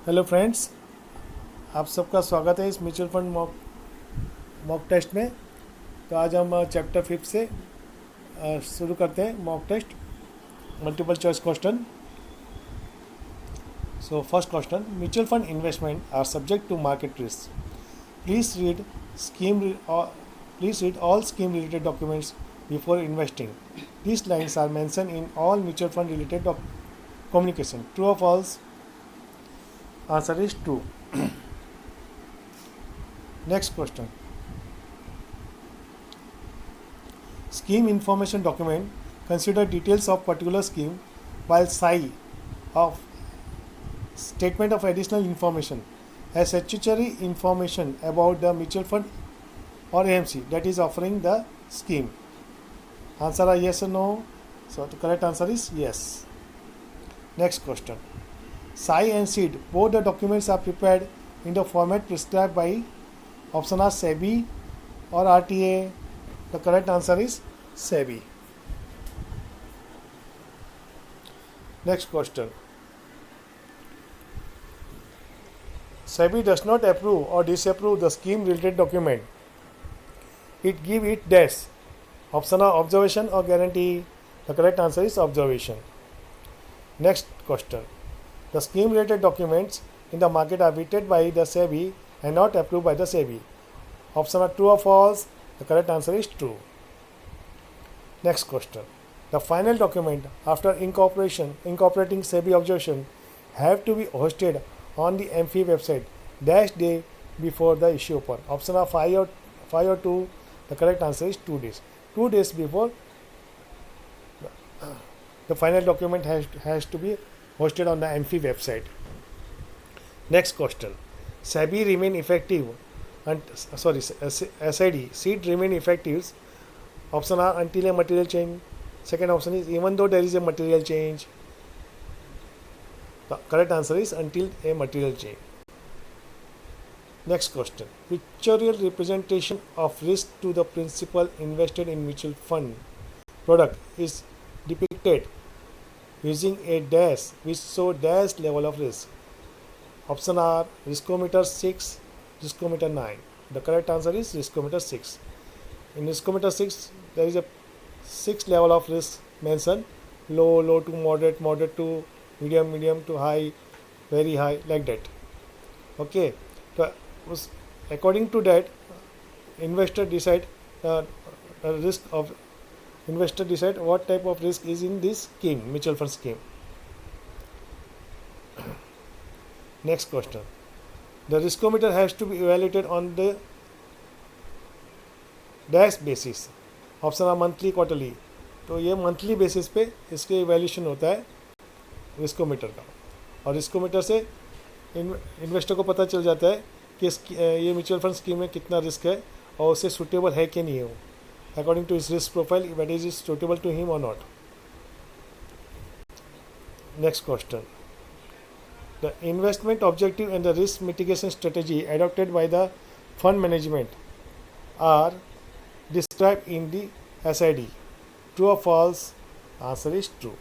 Hello friends, आप सबका स्वागत है इस म्यूचुअल फंड मॉक टेस्ट में। तो आज हम चैप्टर 5 से शुरू करते हैं mock test multiple choice question. So first question, mutual fund investment are subject to market risk. Please read scheme please read all scheme related documents before investing. These lines are mentioned in all mutual fund related communication. True or false? Answer is true. Next question. Scheme information document consider details of particular scheme, while SI of statement of additional information as statutory information about the mutual fund or AMC that is offering the scheme. Answer are yes or no. So the correct answer is yes. Next question. SI and SEED, both the documents are prepared in the format prescribed by option are SEBI or RTA. The correct answer is SEBI. Next question. SEBI does not approve or disapprove the scheme related document. It give it dash. Option are observation or guarantee. The correct answer is observation. Next question. The scheme related documents in the market are vetted by the SEBI and not approved by the SEBI. Option are true or false. The correct answer is true. Next question. The final document after incorporating SEBI observation have to be hosted on the MFI website dash day before the issue open. Option are 5 or 2. The correct answer is 2 days. 2 days before the final document has to be hosted on the MFI website. Next question. SEBI remain effective and SEED remain effective. Option are until a material change. Second option is even though there is a material change. The correct answer is until a material change. Next question. Pictorial representation of risk to the principal invested in mutual fund product is depicted using a dash which show dash level of risk. Option are riskometer 6, riskometer 9. The correct answer is riskometer 6. In riskometer 6, there is a 6 level of risk mentioned: low to moderate, moderate to medium to high, very high, like that. Okay. So according to that, investor decide risk of investor decide what type of risk is in this scheme, mutual fund scheme. Next question. The riskometer has to be evaluated on the dash basis. Option है monthly quarterly. तो ये monthly basis पे इसके evaluation होता है riskometer का, और riskometer से इन्वेस्टर को पता चल जाता है कि ये म्यूचुअल फंड स्कीम में कितना रिस्क है और उसे सूटेबल है कि नहीं है वो, according to his risk profile, whether is suitable to him और not. Next question. The investment objective and the risk mitigation strategy adopted by the fund management are described in the SID. True or false? Answer is true.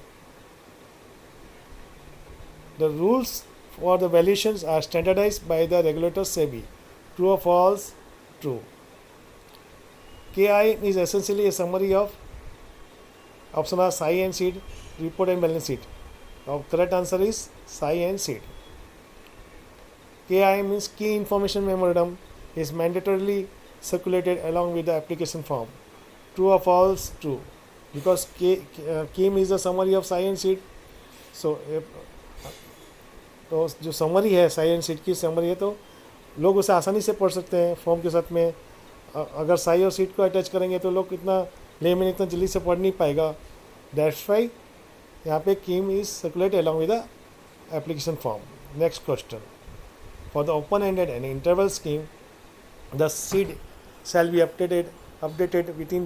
The rules for the valuations are standardized by the regulator SEBI. True or false? True. KI is essentially a summary of option are SI and SEED, report and balance sheet. The correct answer is SI and SEED. KI means key information memorandum is mandatorily circulated along with the application form. True or false? True. Because KIM is a summary of SI and SEED. So तो जो summary है Sai and seat की summary है, तो लोग उसे आसानी से पढ़ सकते हैं फॉर्म के साथ में. अगर साई और सीट को अटैच करेंगे तो लोग इतना लेमैन इतना जल्दी से पढ़ नहीं पाएगा. दैट्स वाई यहाँ पे KIM is circulate along with the application form. Next question. For the open ended and interval scheme the SID shall be updated within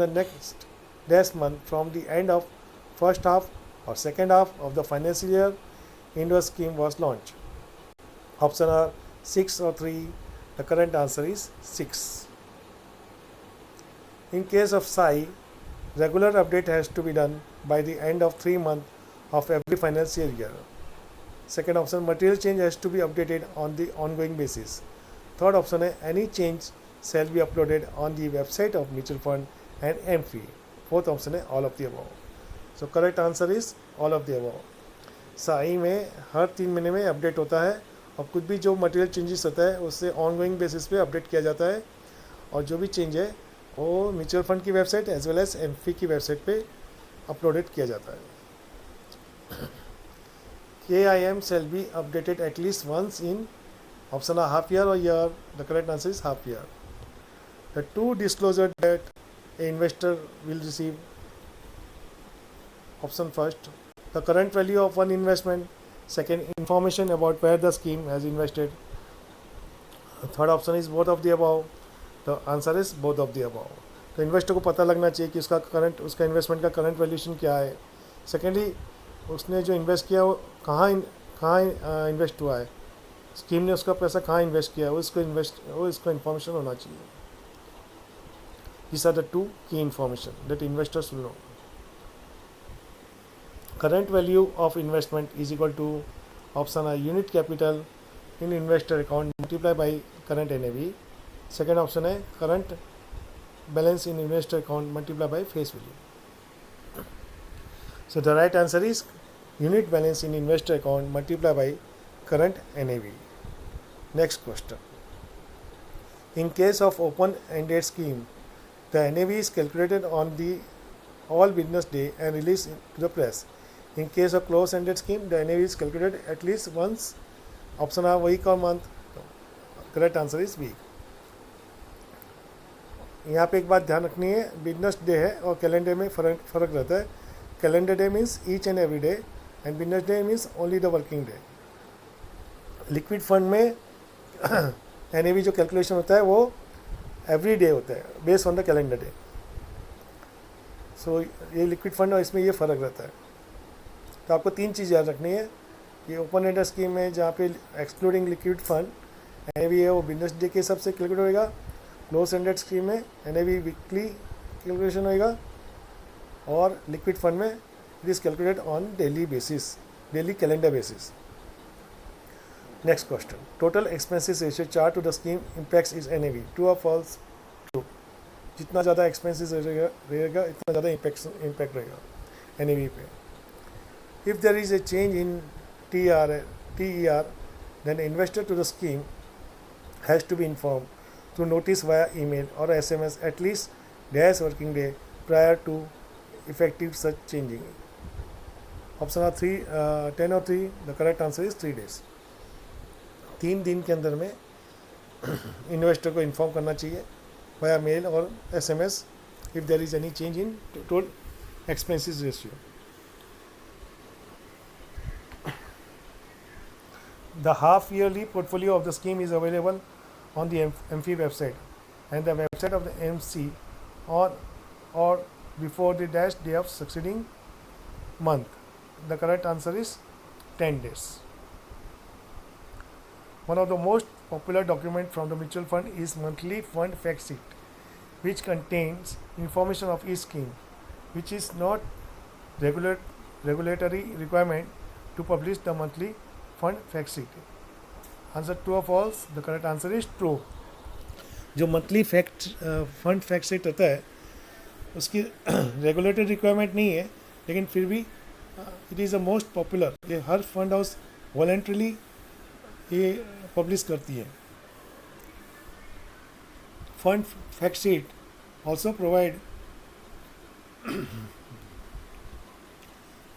the next dash month from the end of first half or second half of the financial year in the scheme was launched. Option are 6 or 3. The correct answer is 6. In case of SI, regular update has to be done by the end of 3 months of every financial year. Second option material change has to be updated on the ongoing basis. Third option है any change shall be uploaded on the website of mutual fund and MFI. Fourth option है all of the above. So correct answer is all of the above. SAI में हर 3 महीने में update होता है और कुछ भी जो मटेरियल चेंजेस होता है उससे ऑनगोइंग बेसिस पे अपडेट किया जाता है और जो भी चेंज है वो म्यूचुअल फंड की website as well as MFI की वेबसाइट पे अपलोडेड किया जाता है. KIM shall be updated at least once in option A half year or year. The correct answer is half year. The two disclosure that a investor will receive. Option first, the current value of one investment. Second, information about where the scheme has invested. The third option is both of the above. The answer is both of the above. तो investor को पता लगना चाहिए कि उसका investment का current valuation क्या है. सेकेंडली उसने जो इन्वेस्ट किया वो कहाँ इन्वेस्ट हुआ है, स्कीम ने उसका पैसा कहाँ इन्वेस्ट किया है वो इसको इन्फॉर्मेशन होना चाहिए. These are the two key information that investors will know. Current value of investment is equal to option A unit capital in investor account multiplied by current NAV. Second option है current balance in investor account multiplied by face value. So the right answer is unit balance in investor account multiplied by current NAV. Next question. In case of open-ended scheme, the NAV is calculated on the all business day and released to the press. In case of close-ended scheme, the NAV is calculated at least once. Option A week or month. Correct answer is week. यहाँ पे एक बात ध्यान रखनी है, business day है और calendar में फ़र्क रहता है. Calendar day means each and every day and business day means only the working day. Liquid fund में NAV जो कैलकुलेशन होता है वो एवरी डे होता है based on the calendar day. So ये लिक्विड फंड और इसमें ये फ़र्क रहता है. तो आपको 3 चीज़ याद रखनी है कि ओपन एंडेड स्कीम में जहाँ पे एक्सक्लूडिंग लिक्विड फंड NAV है वो बिजनेस डे के हिसाब से कैलकुलेट होएगा. क्लोज एंडेड स्कीम में NAV वीकली कैलकुलेशन होएगा और लिक्विड फंड में it is calculated on daily basis, daily calendar basis. Next question. Total expenses ratio chart to the scheme impacts is NAV. True और false? True. जितना ज़्यादा expenses रहेगा इतना ज़्यादा इम्पैक्ट रहेगा NAV पे. If there is a change in TER then investor to the scheme has to be informed through notice via email or SMS at least dash working day prior to effective such changing. Option are 10 or 3. The correct answer is 3 days. 3 दिन के अंदर में investor को inform करना चाहिए via mail और SMS if there is any change in total expenses ratio. The half-yearly portfolio of the scheme is available on the MFI website and the website of the MC or before the dash day of succeeding month. The correct answer is 10 days. One of the most popular document from the mutual fund is monthly fund fact sheet, which contains information of each scheme, which is not regulatory requirement to publish the monthly fund fact sheet. Answer true or false? The correct answer is true. जो monthly fund fact sheet रहता है उसकी regulatory requirement नहीं है, लेकिन फिर भी it is the most popular. ये हर फंड हाउस वॉलेंट्रली ये पब्लिश करती है. Fund fact sheet also provide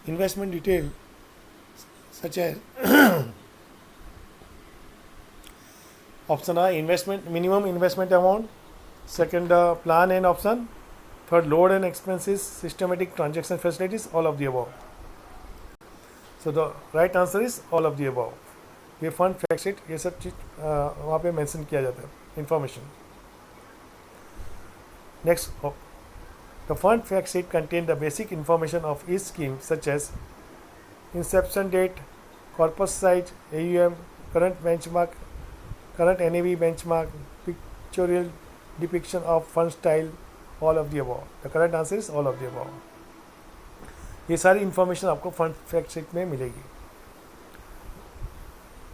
investment detail such as option A investment minimum investment amount, second plan and option, third load and expenses, systematic transaction facilities, all of the above. So the right answer is all of the above. ये fund fact sheet ये सब चीज़ वहाँ पे mention किया जाता है information. Next, the fund fact sheet contain the basic information of each scheme such as inception date, corpus size, AUM, current benchmark, current NAV benchmark, pictorial depiction of fund style, all of the above. The correct answer is all of the above. ये सारी information आपको fund fact sheet में मिलेगी.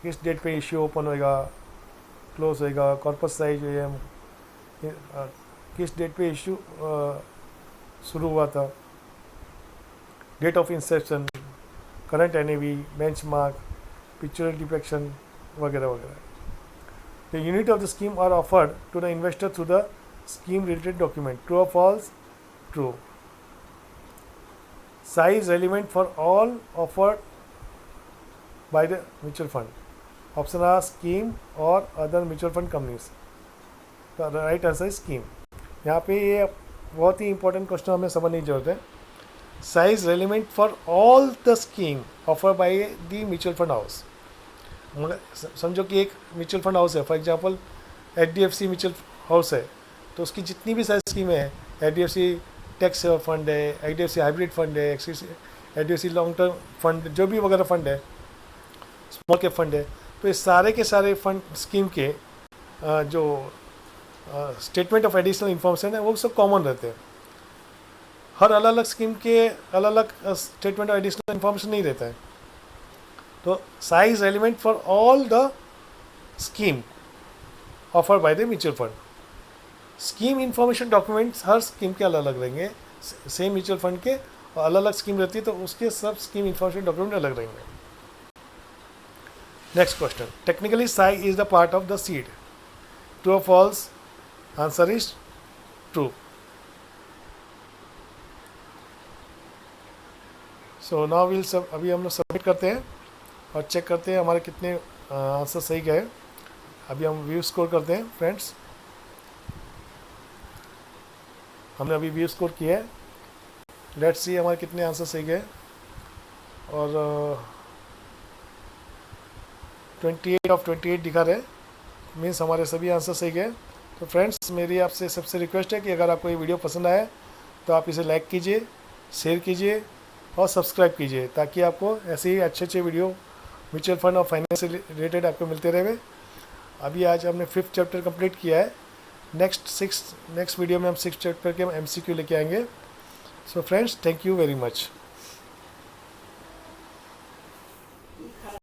किस date पे issue open होएगा, close होएगा, corpus size जो है किस डेट पे इश्यू शुरू हुआ था, date of inception, current NAV, benchmark, pictorial depiction वगैरह वगैरह. The unit of the scheme are offered to the investor through the scheme related document. True or false? True. Size relevant for all offered by the mutual fund. Option A scheme or other mutual fund companies. The right answer is scheme. यहाँ पे ये बहुत ही important question हमें समझने की जरूरत है. Size relevant for all the scheme offer by the mutual fund house. मगर समझो कि एक म्यूचुअल फंड हाउस है, for example HDFC mutual house है, तो उसकी जितनी भी सारी स्कीमें हैं, HDFC टैक्स फंड है, HDFC हाइब्रिड फंड है, HDFC लॉन्ग टर्म फंड, जो भी वगैरह फंड है, स्मॉल कैप फंड है, तो ये सारे के सारे फंड स्कीम के जो स्टेटमेंट ऑफ एडिशनल इंफॉर्मेशन है वो सब कॉमन रहते हैं. हर अलग अलग स्कीम के अलग अलग स्टेटमेंट ऑफ एडिशनल इंफॉर्मेशन नहीं रहता है. तो size relevant for all the scheme offer by the mutual fund. Scheme information documents her scheme के अलग अलग रहेंगे, सेम म्यूचुअल फंड के और अलग अलग स्कीम रहती है तो उसके सब स्कीम इंफॉर्मेशन डॉक्यूमेंट अलग रहेंगे. Next question. Technically SAI is the part of the SID. True और false? Answer is true. So now will सब अभी हम लोग सबमिट करते हैं और चेक करते हैं हमारे कितने आंसर सही गए. अभी हम व्यू स्कोर करते हैं फ्रेंड्स. हमने अभी व्यू स्कोर किया है. लेट्स सी हमारे कितने आंसर सही गए. और 28 ऑफ 28 दिखा रहे, मीन्स हमारे सभी आंसर सही गए. तो फ्रेंड्स मेरी आपसे सबसे रिक्वेस्ट है कि अगर आपको ये वीडियो पसंद आए तो आप इसे लाइक कीजिए, शेयर कीजिए और सब्सक्राइब कीजिए ताकि आपको ऐसे ही अच्छे अच्छे वीडियो म्यूचुअल फंड और फाइनेंस से रिलेटेड आपको मिलते रहे. अभी आज हमने 5th चैप्टर कंप्लीट किया है. नेक्स्ट वीडियो में हम 6th चैप्टर के MCQ लेके आएंगे. So friends thank you very much.